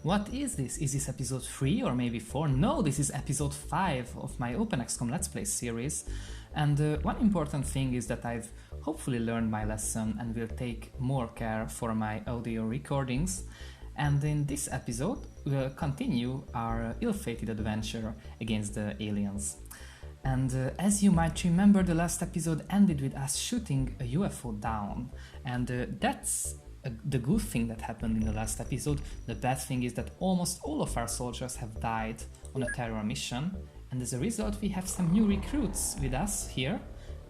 What is this? Is this episode 3 or maybe 4? No, this is episode 5 of my OpenXcom Let's Play series. And one important thing is that I've hopefully learned my lesson and will take more care for my audio recordings. And in this episode, we'll continue our ill-fated adventure against the aliens. And as you might remember, the last episode ended with us shooting a UFO down. And that's the good thing that happened in the last episode. The bad thing is that almost all of our soldiers have died on a terror mission. And as a result, we have some new recruits with us here.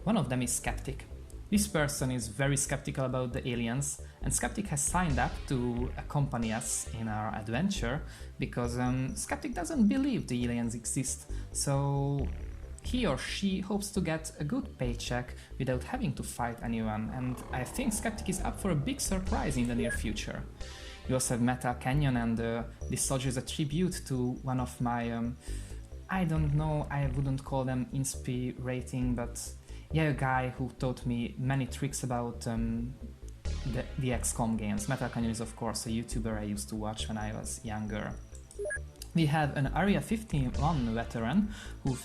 One of them is Skeptic. This person is very skeptical about the aliens, and Skeptic has signed up to accompany us in our adventure because Skeptic doesn't believe the aliens exist, so he or she hopes to get a good paycheck without having to fight anyone, and I think Skeptic is up for a big surprise in the near future. We also have Metal Canyon, and this soldier is a tribute to one of my, I don't know, I wouldn't call them inspirating, but yeah, a guy who taught me many tricks about the XCOM games. Metal Canyon is of course a YouTuber I used to watch when I was younger. We have an Area 51 veteran who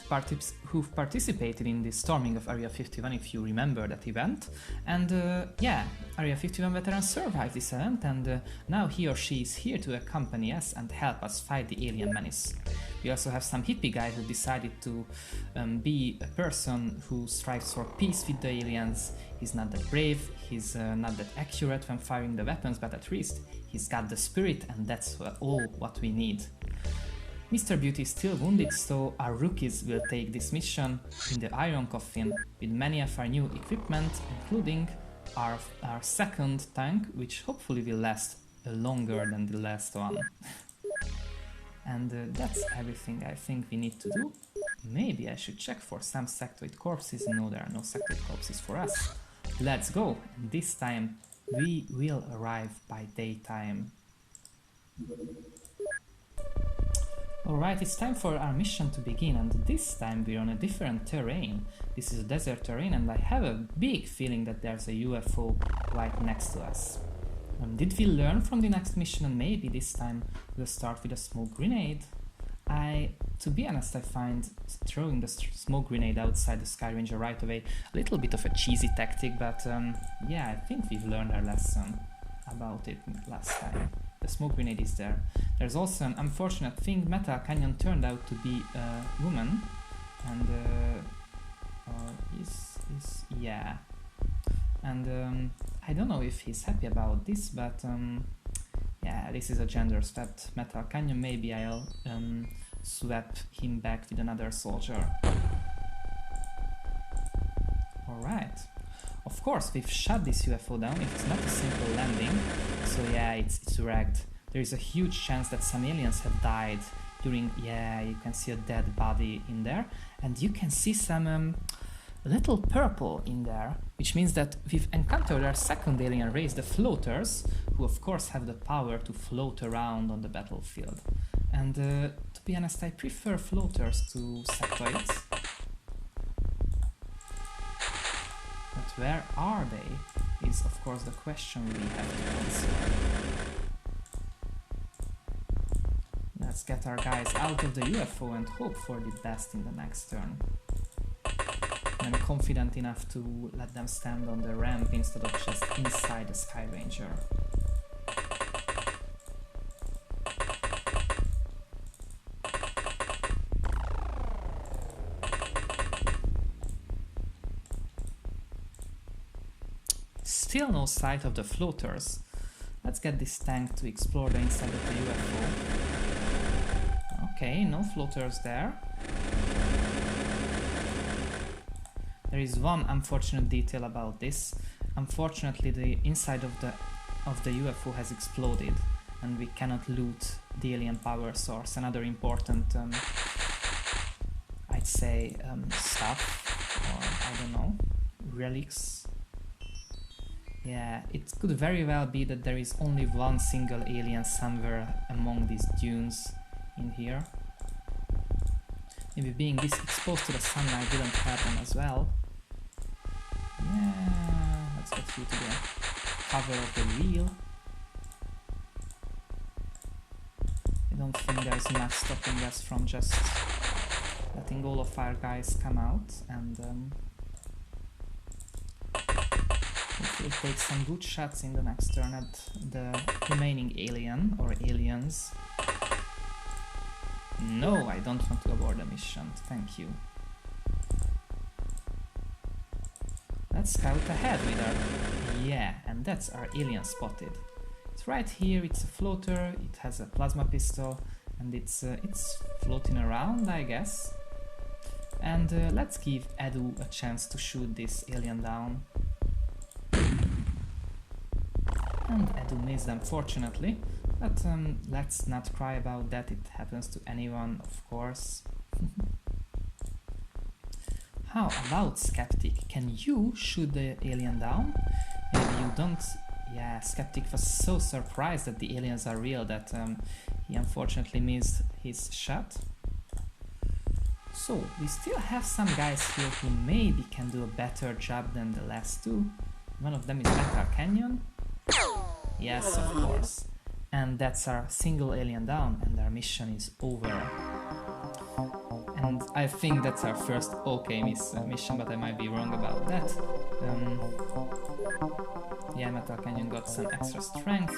participated in the storming of Area 51, if you remember that event. And yeah, Area 51 veteran survived this event, and now he or she is here to accompany us and help us fight the alien menace. We also have some hippie guy who decided to be a person who strives for peace with the aliens. He's not that brave, he's not that accurate when firing the weapons, but at least he's got the spirit, and that's all what we need. Mr. Beauty is still wounded, so our rookies will take this mission in the Iron Coffin with many of our new equipment, including our second tank, which hopefully will last longer than the last one. And that's everything I think we need to do. Maybe I should check for some sectoid corpses. No, there are no sectoid corpses for us. Let's go! And this time we will arrive by daytime. Alright, it's time for our mission to begin, and this time we're on a different terrain. This is a desert terrain, and I have a big feeling that there's a UFO right next to us. Did we learn from the next mission, and maybe this time we'll start with a smoke grenade? To be honest, I find throwing the smoke grenade outside the Sky Ranger right away a little bit of a cheesy tactic, but yeah, I think we've learned our lesson about it last time. The smoke grenade is there. There's also an unfortunate thing. Metal Canyon turned out to be a woman, and yeah. And I don't know if he's happy about this, but yeah, this is a gender-swapped Metal Canyon. Maybe I'll swap him back with another soldier. Alright. Of course, we've shot this UFO down. It's not a simple landing, so yeah, it's wrecked. There is a huge chance that some aliens have died during... Yeah, you can see a dead body in there, and you can see some little purple in there, which means that we've encountered our second alien race, the floaters, who of course have the power to float around on the battlefield. And to be honest, I prefer floaters to sectoids. But where are they, is of course the question we have to answer. Let's get our guys out of the UFO and hope for the best in the next turn. I'm confident enough to let them stand on the ramp instead of just inside the Sky Ranger. Still no sight of the floaters. Let's get this tank to explore the inside of the UFO. Okay, no floaters there. There is one unfortunate detail about this. Unfortunately, the inside of the UFO has exploded, and we cannot loot the alien power source and other important, I'd say, stuff, or I don't know, relics. Yeah, it could very well be that there is only one single alien somewhere among these dunes in here. Maybe being this exposed to the sunlight didn't happen as well. Yeah, let's get through to the cover of the wheel. don't think there's much stopping us from just letting all of our guys come out and hopefully take some good shots in the next turn at the remaining alien or aliens. No, I don't want to abort the mission, thank you. Let's scout ahead with our... Yeah, and that's our alien spotted. It's right here, it's a floater, it has a plasma pistol, and it's floating around, I guess. And let's give Edu a chance to shoot this alien down. And Edu missed, unfortunately, but let's not cry about that, it happens to anyone, of course. How about Skeptic? Can you shoot the alien down? Maybe you don't. Yeah, Skeptic was so surprised that the aliens are real that he unfortunately missed his shot. So we still have some guys here who maybe can do a better job than the last two. One of them is Metal Canyon. Yes, of course. And that's our single alien down and our mission is over. And I think that's our first OK mission, but I might be wrong about that. Yeah, Metal Canyon got some extra strength,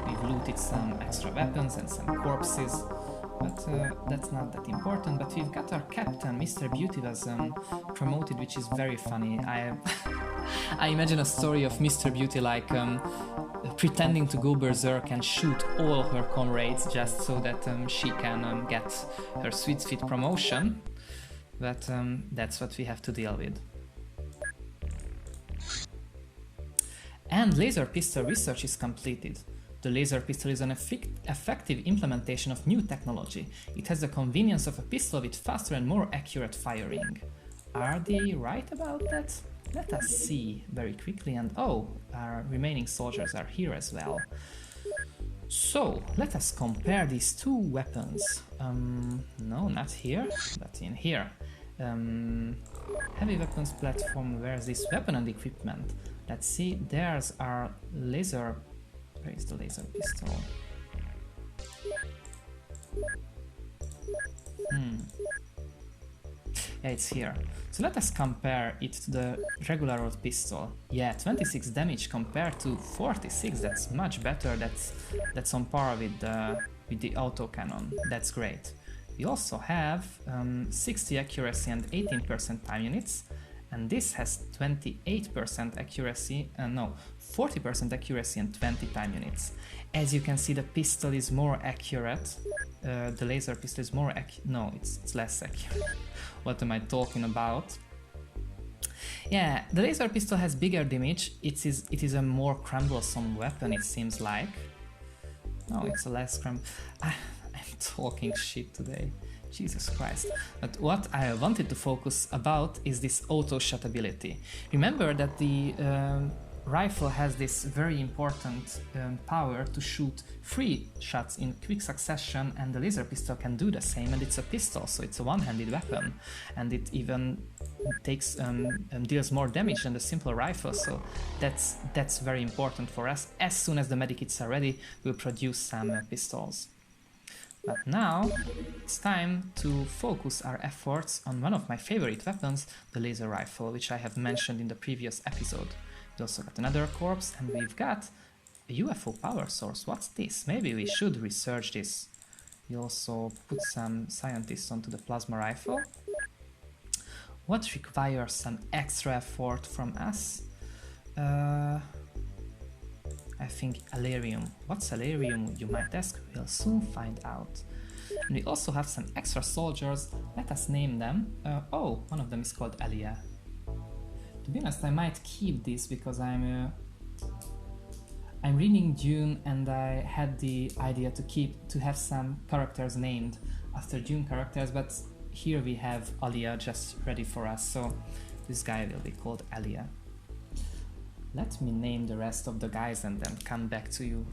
we've looted some extra weapons and some corpses, but that's not that important. But we've got our captain, Mr. Beauty was promoted, which is very funny. I imagine a story of Mr. Beauty like pretending to go berserk and shoot all her comrades just so that she can get her Sweet Fit promotion, but that's what we have to deal with. And laser pistol research is completed. The laser pistol is an effective implementation of new technology. It has the convenience of a pistol with faster and more accurate firing. Are they right about that? Let us see very quickly, and oh, our remaining soldiers are here as well. So, let us compare these two weapons. No, not here, but in here. Heavy weapons platform, where's this weapon and equipment? Let's see, there's our laser... Where is the laser pistol? Yeah, it's here. So let us compare it to the regular old pistol. Yeah, 26 damage compared to 46, that's much better, that's on par with the autocannon, that's great. We also have 60 accuracy and 18% time units, and this has 28% accuracy, no, 40% accuracy and 20 time units. As you can see, the pistol is more accurate, the laser pistol is more no, it's less accurate. What am I talking about? Yeah, the laser pistol has bigger damage, it is a more cumbersome weapon, it seems like. No, it's a less I'm talking shit today. Jesus Christ. But what I wanted to focus about is this auto shot ability. Remember that the rifle has this very important power to shoot 3 shots in quick succession, and the laser pistol can do the same, and it's a pistol, so it's a one-handed weapon, and it even takes deals more damage than the simple rifle, so that's very important for us. As soon as the medikits are ready, we'll produce some pistols. But now it's time to focus our efforts on one of my favorite weapons, the laser rifle, which I have mentioned in the previous episode. We also got another corpse, and we've got a UFO power source. What's this? Maybe we should research this. We also put some scientists onto the plasma rifle. What requires some extra effort from us? I think Alerium. What's Alerium, you might ask? We'll soon find out. And we also have some extra soldiers. Let us name them. Oh, one of them is called Elia. To be honest, I might keep this because I'm reading Dune, and I had the idea to have some characters named after Dune characters, but here we have Alia just ready for us, so this guy will be called Alia. Let me name the rest of the guys and then come back to you.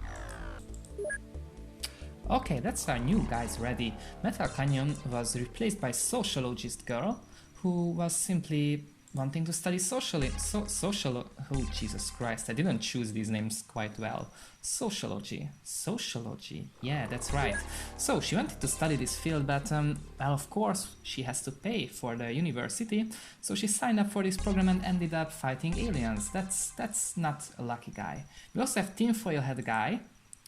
Okay, that's our new guys ready. Metal Canyon was replaced by Sociologist Girl, who was simply wanting to study oh Jesus Christ, I didn't choose these names quite well. Sociology, yeah, that's right. So she wanted to study this field, but well, of course she has to pay for the university, so she signed up for this program and ended up fighting aliens. That's not a lucky guy. We also have tinfoil head guy,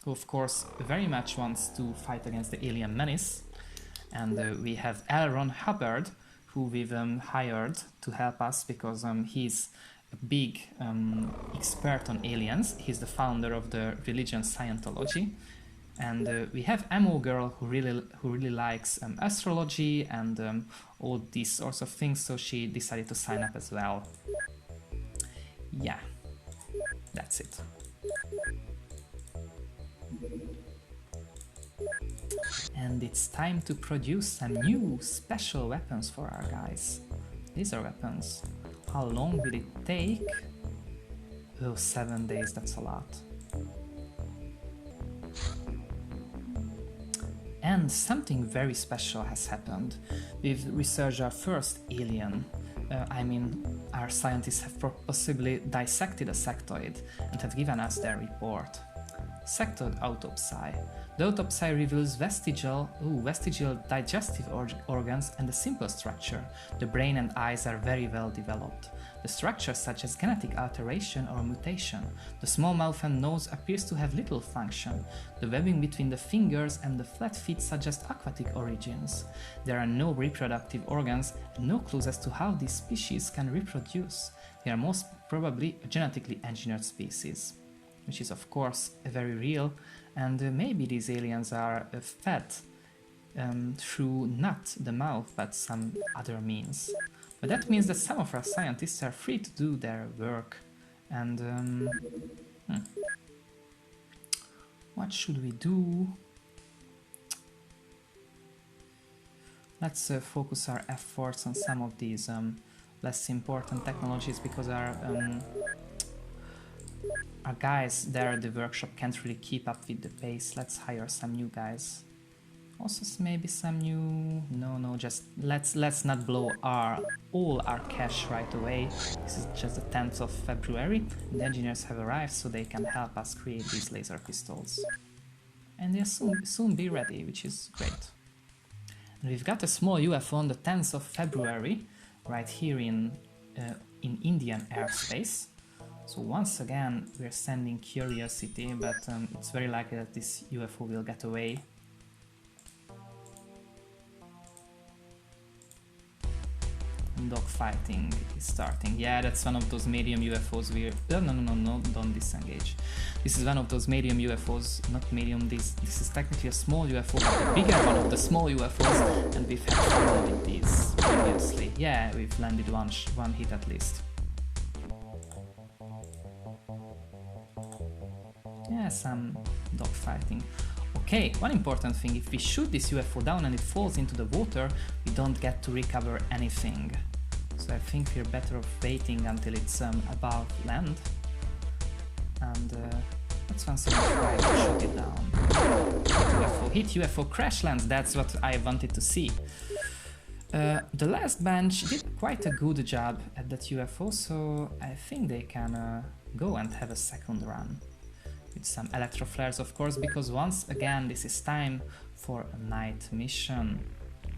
who of course very much wants to fight against the alien menace, and we have L. Ron Hubbard, who we've hired to help us because he's a big expert on aliens. He's the founder of the religion Scientology. And we have Emo Girl, who really likes astrology and all these sorts of things, so she decided to sign up as well. Yeah, that's it. And it's time to produce some new special weapons for our guys. Laser weapons. How long will it take? Oh, 7 days, that's a lot. And something very special has happened. We've researched our first alien. Our scientists have possibly dissected a sectoid and have given us their report. Sectoid autopsy. The autopsy reveals vestigial digestive organs and a simple structure. The brain and eyes are very well developed. The structures such as genetic alteration or mutation. The small mouth and nose appears to have little function. The webbing between the fingers and the flat feet suggest aquatic origins. There are no reproductive organs and no clues as to how these species can reproduce. They are most probably a genetically engineered species, which is of course very real, and maybe these aliens are fed through not the mouth but some other means. But that means that some of our scientists are free to do their work, and what should we do? Let's focus our efforts on some of these less important technologies, because our guys there at the workshop can't really keep up with the pace. Let's hire some new guys. Also maybe some new... No, just let's not blow all our cash right away. This is just the 10th of February. And the engineers have arrived, so they can help us create these laser pistols. And they'll soon be ready, which is great. And we've got a small UFO on the 10th of February, right here in Indian airspace. So once again we're sending Curiosity, but it's very likely that this UFO will get away. Dogfighting is starting. Yeah, that's one of those medium UFOs we're... No, don't disengage. This is one of those medium UFOs, not medium, this is technically a small UFO, but the bigger one of the small UFOs, and we've had fun with these previously. Yeah, we've landed one hit at least. Yeah, some dogfighting. Okay, one important thing, if we shoot this UFO down and it falls into the water, we don't get to recover anything. So I think we're better off waiting until it's above land. And let's once again try to shoot it down. UFO hit, UFO crash lands, that's what I wanted to see. The last bench did quite a good job at that UFO, so I think they can go and have a second run. With some electroflares, of course, because once again this is time for a night mission.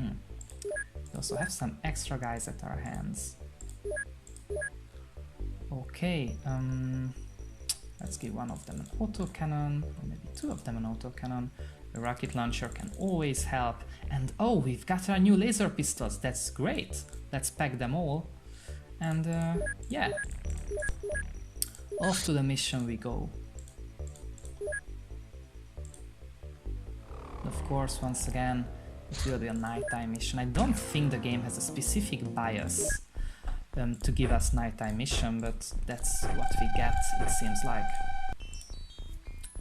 We also have some extra guys at our hands. Okay, let's give one of them an autocannon, or maybe two of them an autocannon. The rocket launcher can always help. And oh, we've got our new laser pistols, that's great! Let's pack them all. And yeah, off to the mission we go. Of course, once again, it will be a nighttime mission. I don't think the game has a specific bias to give us nighttime mission, but that's what we get, it seems like.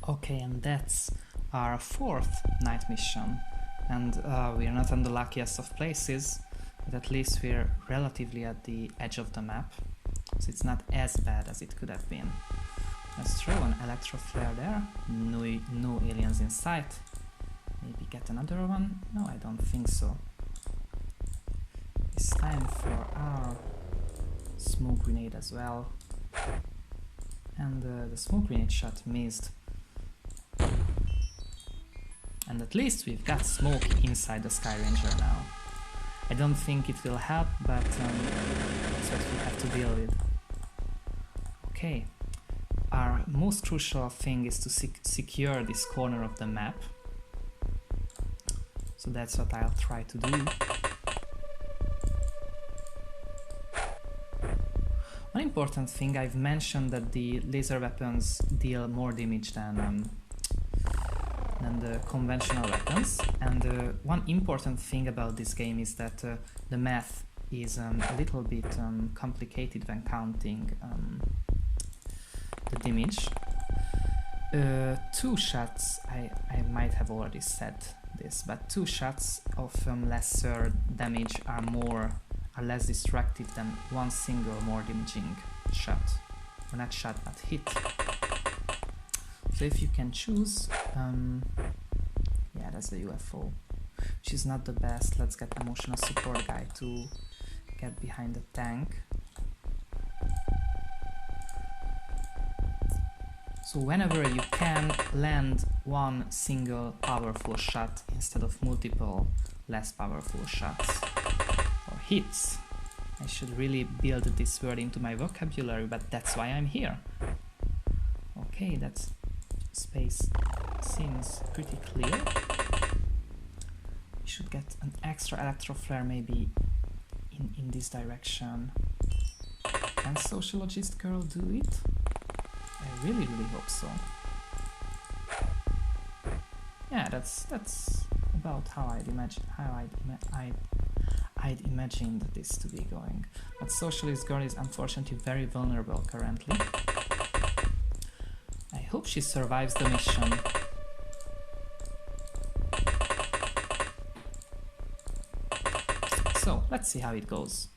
Okay, and that's our fourth night mission. And we're not on the luckiest of places, but at least we're relatively at the edge of the map, so it's not as bad as it could have been. Let's throw an electroflare there. No aliens in sight. Maybe get another one? No, I don't think so. It's time for our smoke grenade as well. And the smoke grenade shot missed. And at least we've got smoke inside the Sky Ranger now. I don't think it will help, but that's what we have to deal with. Okay, our most crucial thing is to secure this corner of the map. So that's what I'll try to do. One important thing, I've mentioned that the laser weapons deal more damage than the conventional weapons, and one important thing about this game is that the math is a little bit complicated when counting the damage. 2 shots, I might have already said this, but 2 shots of lesser damage are less destructive than one single more damaging shot, or not shot but hit. So if you can choose, yeah, that's the UFO, which is not the best. Let's get emotional support guy to get behind the tank. So whenever you can, land one single powerful shot instead of multiple less powerful shots or hits. I should really build this word into my vocabulary, but that's why I'm here. Okay, that's space seems pretty clear. We should get an extra electro flare maybe in this direction. Can Sociologist Girl do it? I really hope so. Yeah, that's about how I'd imagined this to be going. But Socialist Girl is unfortunately very vulnerable currently. I hope she survives the mission. So, let's see how it goes.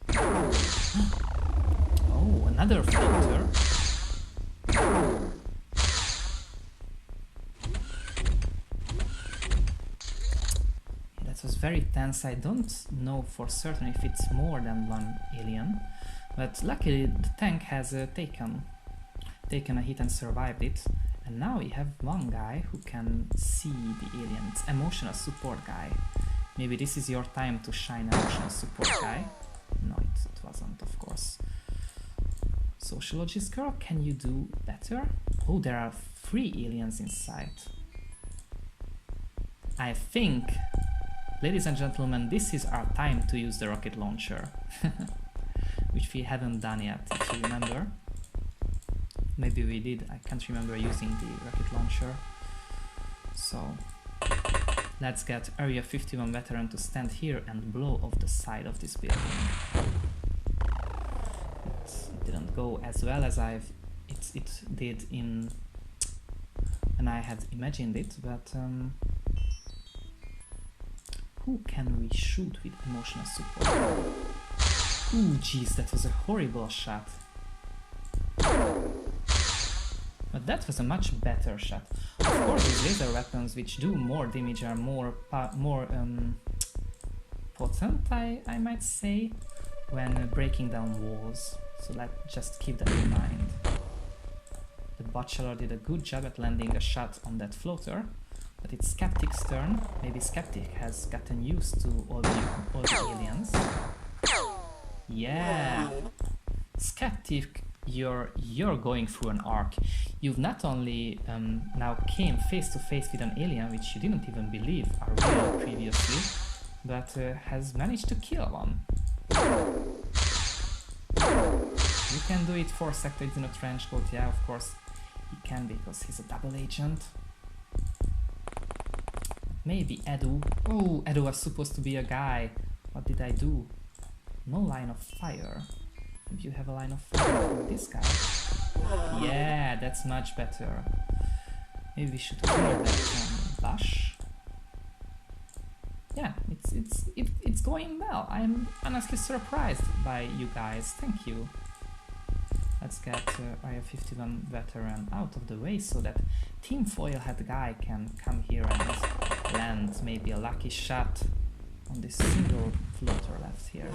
Oh, another floater. That was very tense. I don't know for certain if it's more than one alien, but luckily the tank has taken a hit and survived it, and now we have one guy who can see the alien. It's emotional support guy. Maybe this is your time to shine, emotional support guy. No, it wasn't, of course. Sociologist Girl, can you do better? Oh, there are 3 aliens inside. I think, ladies and gentlemen, this is our time to use the rocket launcher. Which we haven't done yet, if you remember. Maybe we did, I can't remember using the rocket launcher. So, let's get Area 51 veteran to stand here and blow off the side of this building. It didn't go as well as it did when I had imagined it, but who can we shoot with emotional support? Ooh, jeez, that was a horrible shot. But that was a much better shot. Of course, these laser weapons, which do more damage, are more potent, I might say, when breaking down walls. So let's just keep that in mind. The Bachelor did a good job at landing a shot on that floater, but it's Skeptic's turn. Maybe Skeptic has gotten used to all the aliens. Yeah! Skeptic, you're going through an arc. You've not only now came face to face with an alien which you didn't even believe are real previously, but has managed to kill one. You can do it for sectors in a trench coat, yeah, of course he can, because he's a double agent. Maybe Edu. Oh, Edu was supposed to be a guy. What did I do? No line of fire. Maybe you have a line of fire for this guy. Yeah, that's much better. Maybe we should clear that bush. Yeah, it's going well. I'm honestly surprised by you guys. Thank you. Let's get Area 51 veteran out of the way so that Team Foil Hat guy can come here and land maybe a lucky shot. on this single floater left here.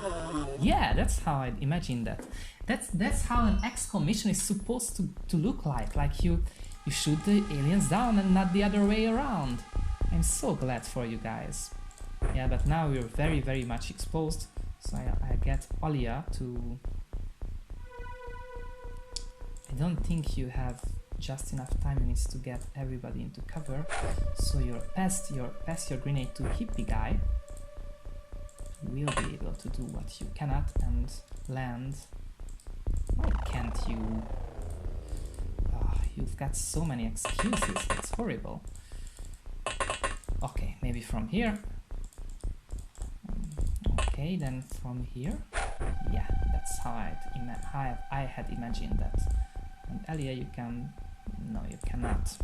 Yeah, that's how I imagine that. That's how an XCOM mission is supposed to look like. Like you shoot the aliens down and not the other way around. I'm so glad for you guys. Yeah, but now we're very, very much exposed. So I get Alia to... I don't think you have just enough time units to get everybody into cover. So you're pass your grenade to hippie guy. Will be able to do what you cannot and land. Why can't you? Oh, you've got so many excuses, that's horrible. Okay, maybe from here. Okay, then from here. Yeah, that's how I had imagined that. And Elia, you can... No, you cannot.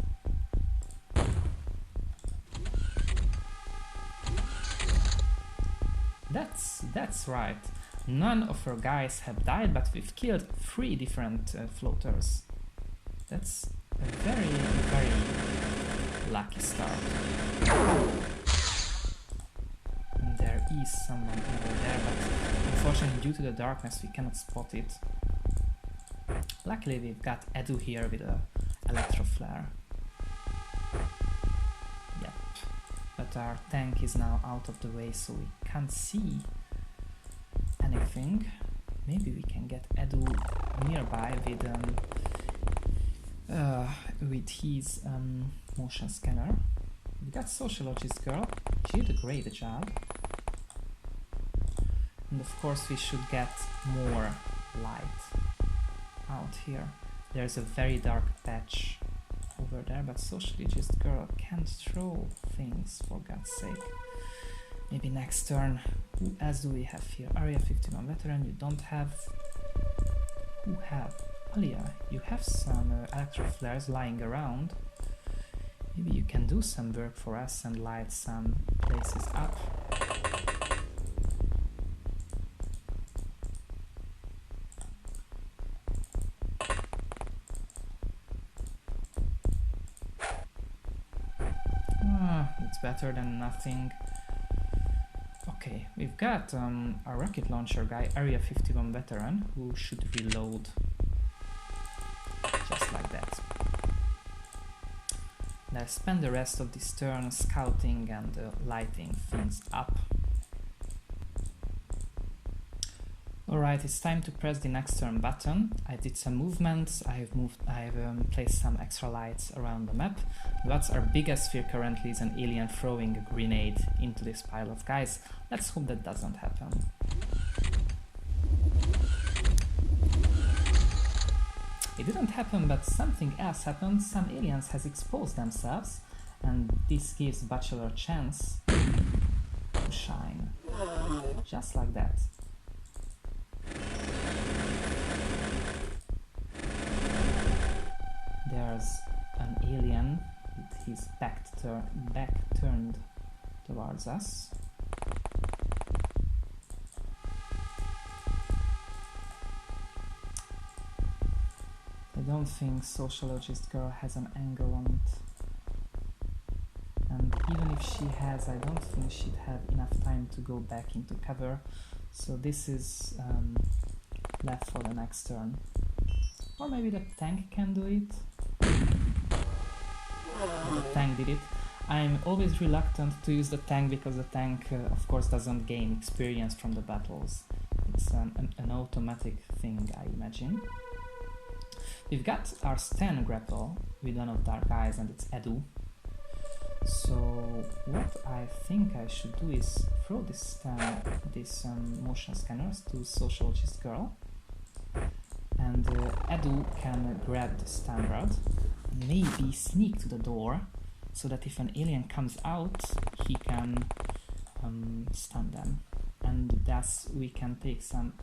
That's right. None of our guys have died, but we've killed 3 different floaters. That's a very, very lucky start. And there is someone over there, but unfortunately due to the darkness we cannot spot it. Luckily we've got Edu here with a electro flare. Yep. But our tank is now out of the way, so we can't see anything. Maybe we can get Edu nearby with his motion scanner. We got Sociologist Girl. She did a great job. And of course we should get more light out here. There's a very dark patch over there, but Sociologist Girl can't throw things, for God's sake. Maybe next turn. Who else do we have here? Area 51 veteran, you don't have... Who have? Alia, you have some electro flares lying around. Maybe you can do some work for us and light some places up. It's better than nothing. Okay, we've got a rocket launcher guy, Area 51 veteran, who should reload just like that. And I'll spend the rest of this turn scouting and lighting things up. Alright, it's time to press the next turn button. I did some movements, I've placed some extra lights around the map. What's our biggest fear currently is an alien throwing a grenade into this pile of guys. Let's hope that doesn't happen. It didn't happen, but something else happened. Some aliens has exposed themselves, and this gives Bachelor a chance to shine. Just like that. There's an alien with his back turned towards us. I don't think Sociologist Girl has an angle on it. And even if she has, I don't think she'd have enough time to go back into cover. So this is left for the next turn. Or maybe the tank can do it. The tank did it. I'm always reluctant to use the tank because the tank of course doesn't gain experience from the battles. It's an automatic thing, I imagine. We've got our Stan grapple with one of our guys, and it's Edu. So what I think I should do is throw this motion scanners to Sociologist Girl, and Edu can grab the standard, maybe sneak to the door, so that if an alien comes out, he can stun them, and thus we can take some